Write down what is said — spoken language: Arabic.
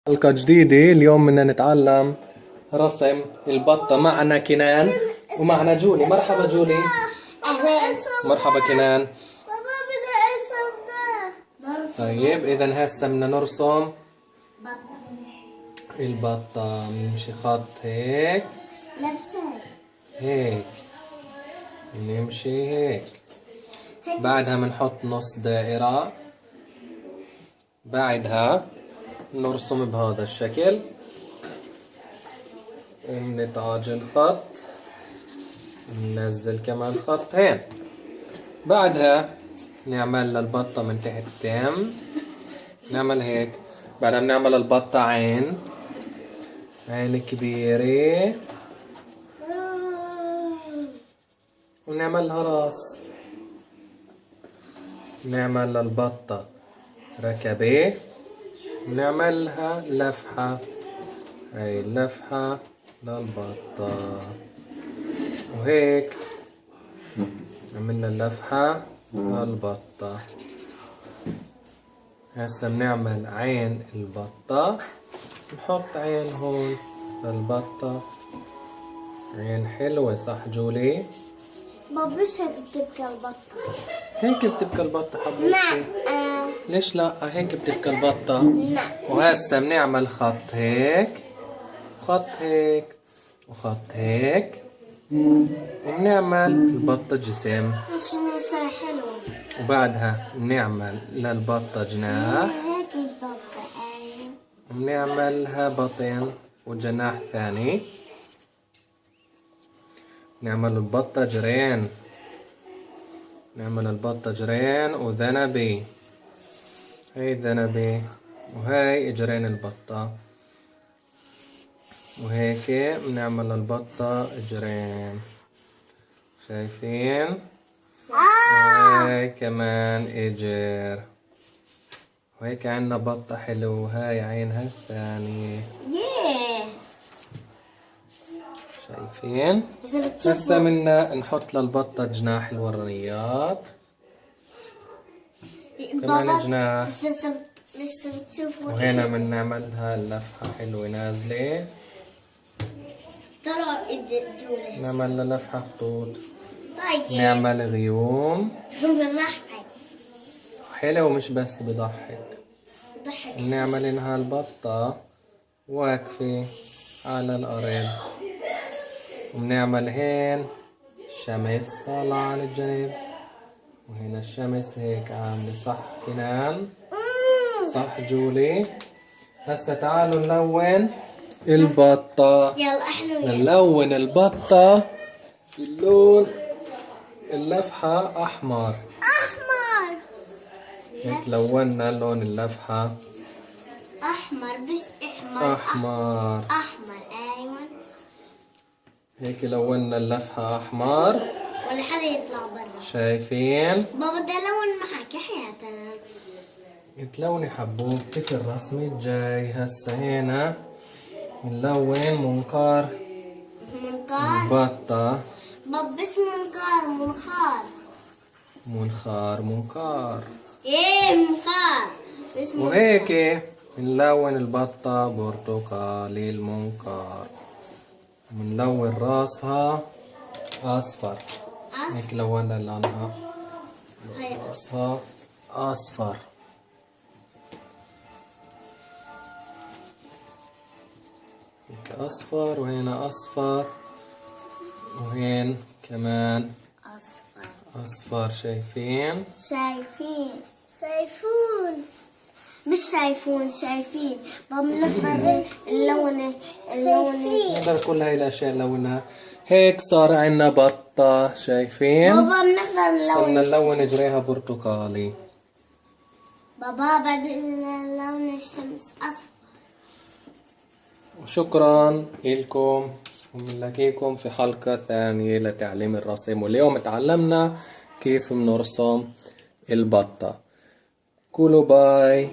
حلقة جديدة. اليوم بدنا نتعلم رسم البطة. معنا كنان ومعنا جولي. مرحبا جولي. مرحبا كنان. طيب إذا هسه بدنا نرسم البطة. نمشي خط هيك هيك، نمشي هيك. بعدها بنحط نص دائرة، بعدها نرسم بهذا الشكل ونتعاج الخط، ننزل كمان خطين. بعدها نعمل للبطة من تحت تم، نعمل هيك. بعدها بنعمل البطة عين كبيرة ونعملها راس. نعمل للبطة ركبة ونعملها لفحة، هاي اللفحة للبطة. وهيك عملنا اللفحة للبطة. هسا بنعمل عين البطة، نحط عين هون للبطة، عين حلوة صح جولي؟ بابا مش هيك بتبكي البطة. هيك بتبكي البطة حبيبتي؟ لا. ليش لا؟ هيك بتبكي البطة. لا. وهسا بنعمل خط هيك، خط هيك، وخط هيك، وبنعمل البطة جسم. عشان يصير حلو. وبعدها بنعمل للبطة جناح، هيك البطة. أيوة. بنعملها بطن وجناح ثاني. نعمل البطة جرين، نعمل البطة جرين وذنبي، هاي ذنبي وهاي اجرين البطة. وهيك بنعمل البطة اجرين، شايفين؟ وهاي كمان اجر. وهيك عنا بطة حلو. وهاي عينها الثانية، شايفين؟ هسا بدنا نحط للبطة جناح الورانيات، كمان جناح. لسه بتشوفوا. وهنا بنعملها اللفحة حلوة نازلة، طلعوا جولي. نعمل لها لفحة خطوط. طيب. نعمل غيوم. بضحك. حلو مش بس بضحك. بضحك. نعمل انها البطة واقفة على الأرض، وبنعمل هين الشمس طالعة على الجنب، وهنا الشمس هيك عاملة. صح كنان؟ صح جولي؟ هسا تعالوا نلون البطة. يلا احنا نلون البطة في اللون اللفحة أحمر. احمر. هيك لونا لون اللفحة احمر مش احمر. أحمر. احمر ايوه. هيك لونا اللفحة أحمر. ولا حدا يطلع برا. شايفين؟ بابا بدي الون معك يا حياتك. تلوني حبوبتي في الرسم الجاي. هسا هنا نلون منقار البطة. بابا بس منقار منخار. منقار. ايه منخار. وهيك نلون البطة برتقالي المنقار. بنلون راسها أصفر. هيك لونا لونها راسها أصفر. هيك أصفر، وهنا أصفر، وهين كمان أصفر. شايفين؟ شايفون مش شايفين. بابا بنختار اللون. نقدر كل هاي الأشياء نلونها. هيك صار عنا بطة. شايفين؟ بابا بنختار اللون. صرنا نلون اجريها برتقالي. بابا بدنا لون الشمس أصفر. وشكرا لكم، وبنلاقيكم في حلقة ثانية لتعليم الرسم. واليوم تعلمنا كيف بنرسم البطة. قولوا باي.